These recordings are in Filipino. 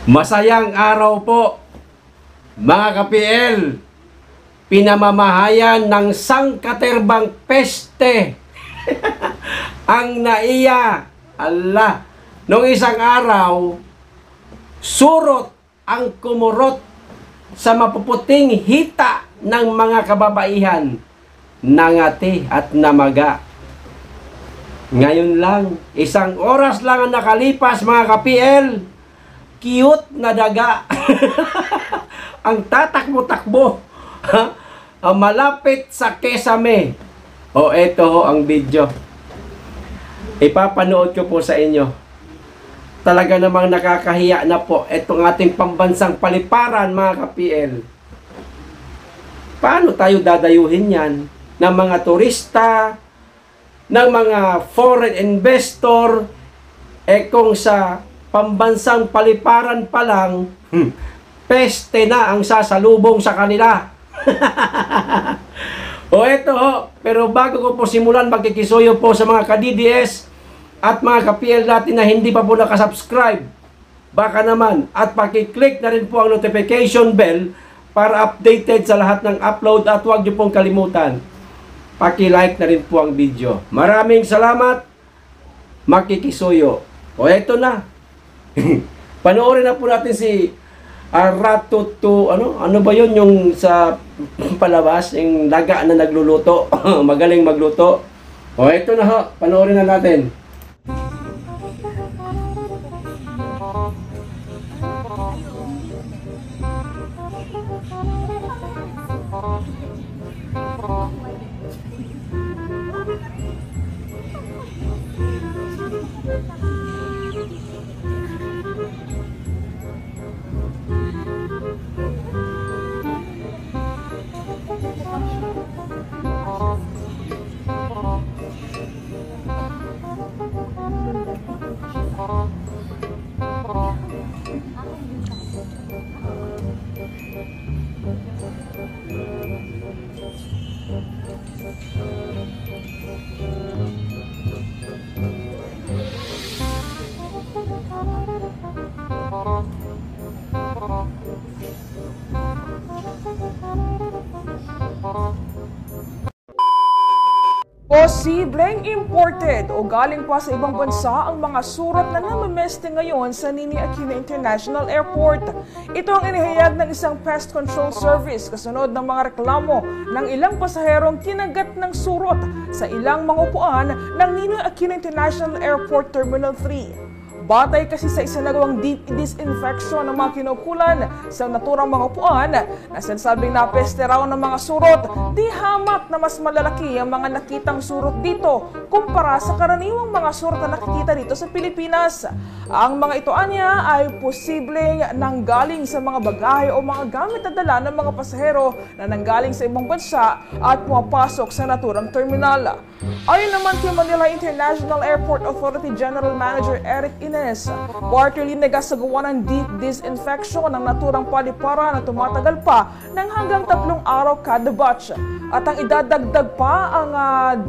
Masayang araw po, mga ka-PL. Pinamamahayan ng sangkaterbang peste ang naiya. Allah, nung isang araw, surot ang kumurot sa mapuputing hita ng mga kababaihan, nangati at namaga. Ngayon lang, isang oras lang ang nakalipas, mga ka-PL, cute na daga ang tatakbo-takbo malapit sa Kesame. O eto ho ang video, ipapanood ko po sa inyo. Talaga namang nakakahiya na po itong ating pambansang paliparan, mga ka-PL. Paano tayo dadayuhin yan ng mga turista, ng mga foreign investor, kung sa pambansang paliparan pa lang, peste na ang sasalubong sa kanila. O eto ho, pero bago ko po simulan, magkikisuyo po sa mga ka-DDS at mga ka-PL natin na hindi pa po nakasubscribe, baka naman, at pakiclick na rin po ang notification bell para updated sa lahat ng upload, at huwag niyo pong kalimutan, paki-like na rin po ang video. Maraming salamat, makikisuyo. O eto na. Panoorin na po natin si Ratutu, ano ba yun yung sa palabas, yung daga na nagluluto. Magaling magluto. O ito na ho, panoorin na natin. Posibleng imported o galing pa sa ibang bansa ang mga surat na namameste ngayon sa Ninoy Aquino International Airport. Ito ang inihayag ng isang pest control service kasunod ng mga reklamo ng ilang pasaherong kinagat ng surot sa ilang mga upuan ng Ninoy Aquino International Airport Terminal 3. Batay kasi sa isinagawang deep disinfection ng mga kinukulan sa naturang mga upuan na sinasabing napeste raw ng mga surot, di hamak na mas malalaki ang mga nakitang surot dito kumpara sa karaniwang mga surot na nakikita dito sa Pilipinas. Ang mga ito anya ay posibleng nanggaling sa mga bagahe o mga gamit na dala ng mga pasahero na nanggaling sa ibang bansa at pumapasok sa naturang terminal. Ayon naman kay Manila International Airport Authority General Manager Eric Ines, quarterly nagasagawa ng deep disinfection ng naturang paliparan na tumatagal pa ng hanggang 3 araw kada batch. At ang idadagdag pa ang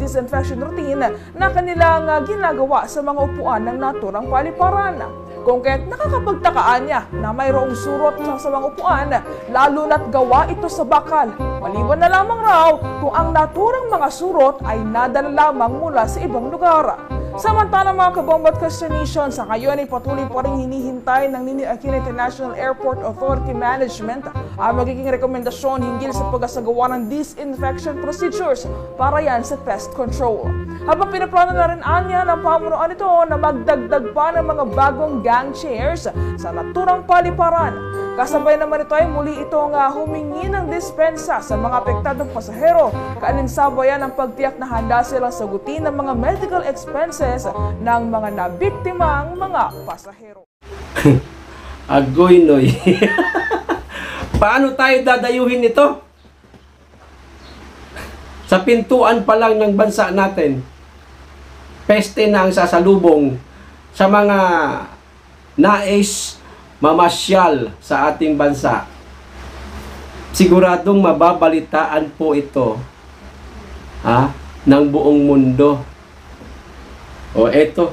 disinfection routine na kanilang ginagawa sa mga upuan ng naturang paliparan. Kung kaya't nakakapagtakaan niya na mayroong surot sa mga upuan, lalo na't gawa ito sa bakal. Maliban na lamang raw kung ang naturang mga surot ay nadala lamang mula sa ibang lugar. Samantala mga kabomba at Nation, sa ngayon ay patuloy pa rin hinihintay ng Ninoy Aquino International Airport Authority Management ang magiging rekomendasyon hinggil sa pagkasagawa ng disinfection procedures para yan sa pest control. Habang pinaplano na rin anya ng pamunuan ito na magdagdag pa ng mga bagong gang chairs sa naturang paliparan. Kasabay naman ito ay muli itong humingi ng dispensa sa mga apektadong pasahero, kaalinsabayan ang pagtiyak na handa silang sagutin ng mga medical expenses ng mga nabiktimang mga pasahero. Agoy noy. Paano tayo dadayuhin ito? Sa pintuan pa lang ng bansa natin, peste na ang sasalubong sa mga nais mamasyal sa ating bansa. Siguradong mababalitaan po ito ng buong mundo. O eto,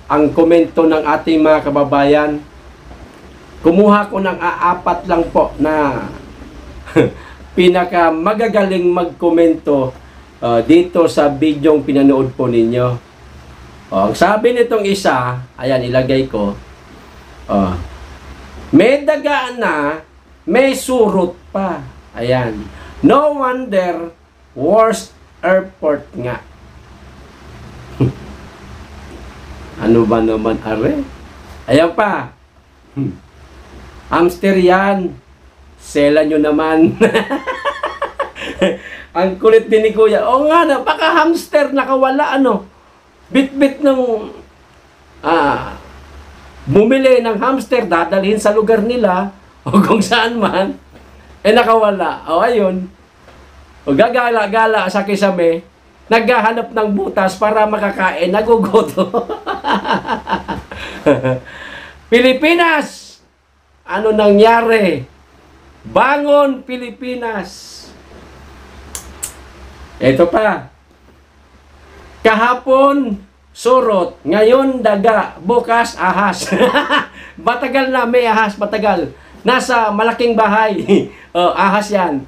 ang komento ng ating mga kababayan. Kumuha ko ng apat lang po na pinaka magagaling magkomento dito sa bidyong pinanood po ninyo. Ang sabi nitong isa, ayan, ilagay ko. May daga na, may surot pa. Ayan. No wonder, worst airport nga. Ano ba naman, are? Ayan pa. Hamster yan. Sela nyo naman. Ang kulit din ni Kuya. O nga na, baka hamster nakawala, ano. Bit-bit ng bumili ng hamster, dadalhin sa lugar nila, o kung saan man, nakawala. O ayun. O gagala-gala sa kisame, naghahanap ng butas para makakain, naguguto. Pilipinas! Ano nangyari? Bangon, Pilipinas! Ito pa. Kahapon, surot. Ngayon, daga. Bukas, ahas. Matagal na, may ahas. Matagal. Nasa malaking bahay. Ahas yan.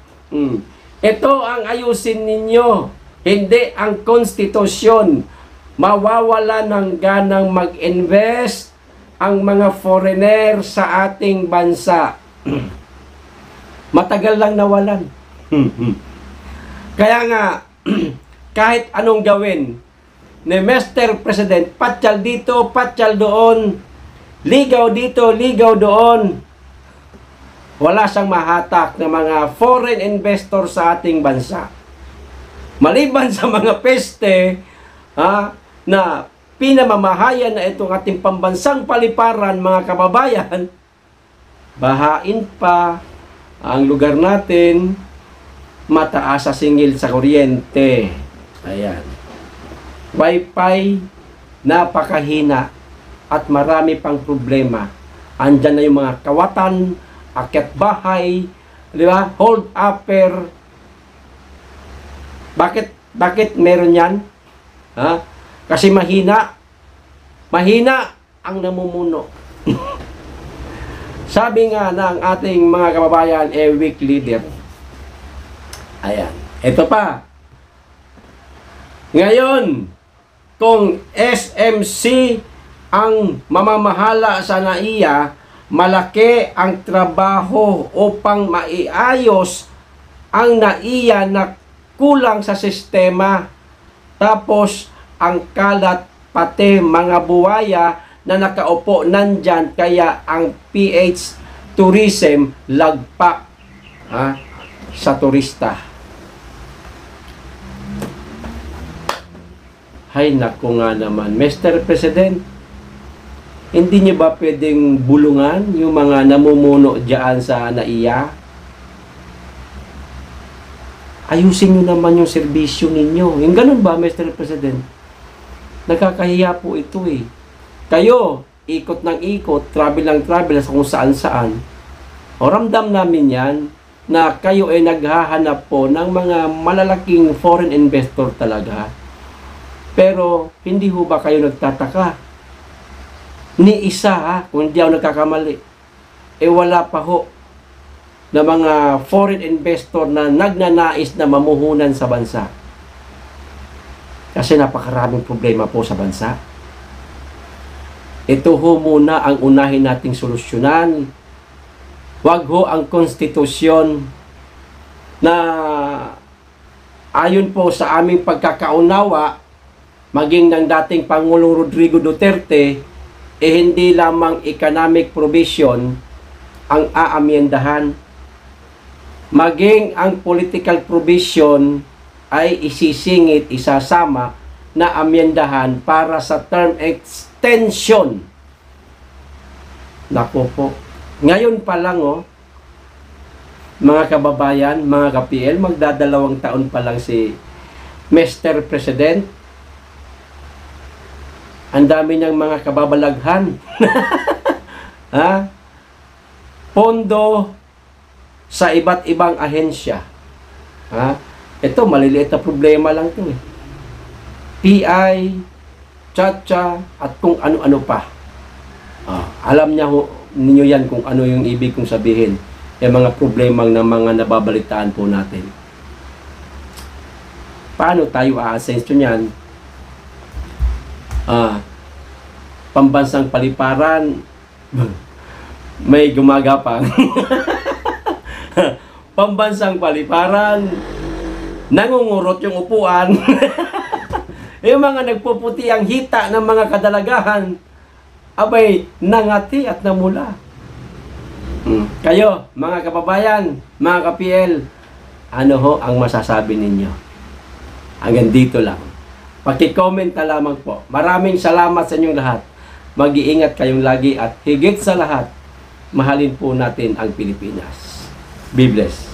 Ito ang ayusin ninyo. Hindi ang konstitusyon. Mawawala ng ganang mag-invest ang mga foreigner sa ating bansa. Matagal lang nawalan. Kaya nga, kahit anong gawin ni Mr. President, patyal dito, patyal doon, ligaw dito, ligaw doon, wala siyang mahatak ng mga foreign investor sa ating bansa. Maliban sa mga peste na pinamamahayan na itong ating pambansang paliparan, mga kababayan, bahain pa ang lugar natin, mataas sa singil sa kuryente. Ayan. Wi-Fi, napakahina at marami pang problema. Andyan na yung mga kawatan, akyat bahay, di ba? Hold upper. Bakit meron yan? Kasi mahina. Mahina ang namumuno. Sabi nga ng ating mga kababayan, weak leader. Ayan. Ito pa. Ngayon, kung SMC ang mamamahala sa NAIA, malaki ang trabaho upang maiayos ang NAIA na kulang sa sistema. Tapos, ang kalat pati mga buwaya na nakaupo nandyan, kaya ang PH Tourism lagpak sa turista. Hay naku nga naman, Mr. President, hindi niyo ba pwedeng bulungan yung mga namumuno dyan sa NAIA? Ayusin niyo naman yung serbisyo ninyo. Yung ganun ba, Mr. President? Nakakahiya po ito eh. Kayo, ikot ng ikot, travel ng travel sa kung saan-saan. O ramdam namin yan na kayo ay naghahanap po ng mga malalaking foreign investor talaga. Pero, hindi ho ba kayo nagtataka? Ni isa kung hindi ako nagkakamali, wala pa ho na mga foreign investor na nagnanais na mamuhunan sa bansa. Kasi napakaraming problema po sa bansa. Ito ho muna ang unahin nating solusyonan. Wag ho ang konstitusyon na ayon po sa aming pagkakaunawa, maging ng dating Pangulong Rodrigo Duterte, hindi lamang economic provision ang aamyendahan, maging ang political provision ay isisingit, isasama na amyendahan para sa term extension. Naku po. Ngayon pa lang mga kababayan, mga ka-PL, magdadalawang taon pa lang si Mr. President. Ang dami niyang mga kababalaghan. Pondo sa iba't ibang ahensya. Ito, maliliit na problema lang ito eh. PI, Chacha, at kung ano-ano pa. Alam niya ho, ninyo yan kung ano yung ibig kong sabihin. Yung mga problemang na mga nababalitaan po natin. Paano tayo aasenso niyan? Pambansang paliparan, may gumagapang. Pambansang paliparan, nangungurot yung upuan. Yung mga nagpuputi ang hita ng mga kadalagahan, abay, nangati at namula. Kayo, mga kababayan, mga ka-PL, ano ho ang masasabi ninyo? Hanggang dito lang. Paki-comment na lamang po. Maraming salamat sa inyong lahat. Mag-iingat kayong lagi at higit sa lahat, mahalin po natin ang Pilipinas. Be blessed.